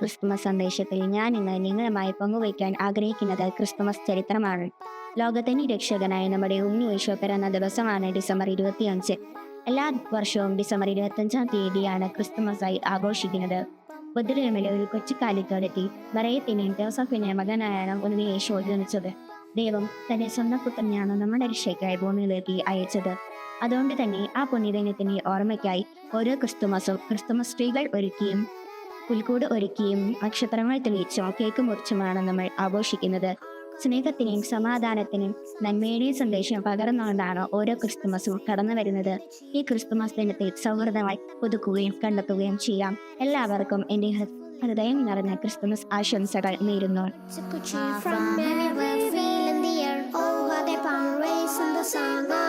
Christmas സന്ദേശത്തിൽ ഞാൻ ഇന്ന് നിങ്ങളുമായി പങ്കുവയ്ക്കാൻ ആഗ്രഹിക്കുന്നത് ക്രിസ്തുമസ് ചരിത്രമാണ്. ലോകത്തിന്റെ രക്ഷകനായ നമ്മുടെ ഉണ്ണി യേശു പിറന്ന ദിവസമാണ് ഡിസംബർ 25. എല്ലാ വർഷവും ഡിസംബർ 25 ക്രിസ്തുമസായി ആഘോഷിക്കുന്നത്. ബത്ലഹേമിലെ ഒരു കൊച്ചുകാലിത്തോടെത്തി മറിയത്തിനെയും ജോസഫിനെയും മകനായാണ് ഉണ്ണി യേശു ജനിച്ചത്. ദൈവം തന്റെ സ്വന്തം പുത്രനെയാണ് നമ്മുടെ രക്ഷയ്ക്കായി ഭൂമിയിലേക്ക് അയച്ചത്. അതുകൊണ്ട് തന്നെ ആ പുണ്യദിനത്തിന്റെ ഓർമ്മയ്ക്കായി ഓരോ ക്രിസ്തുമസ് ട്രീകൾ ഒരുക്കിയും പുൽക്കൂട് ഒരുക്കിയും നക്ഷത്രങ്ങൾ തെളിയിച്ചും കേക്ക് മുറിച്ചുമാണ് നമ്മൾ ആഘോഷിക്കുന്നത്. സ്നേഹത്തിനെയും സമാധാനത്തിനും നന്മയുടെയും സന്ദേശം പകർന്നുകൊണ്ടാണ് ഓരോ ക്രിസ്തുമസും കടന്നു വരുന്നത്. ഈ ക്രിസ്തുമസ് ദിനത്തിൽ സൗഹൃദമായി പുതുക്കുകയും കണ്ടെത്തുകയും ചെയ്യാം. എല്ലാവർക്കും എൻ്റെ ഹൃദയം നിറഞ്ഞ ക്രിസ്തുമസ് ആശംസകൾ നേരുന്നു. From everywhere, feel in the air. Oh, how they pound race in the sun.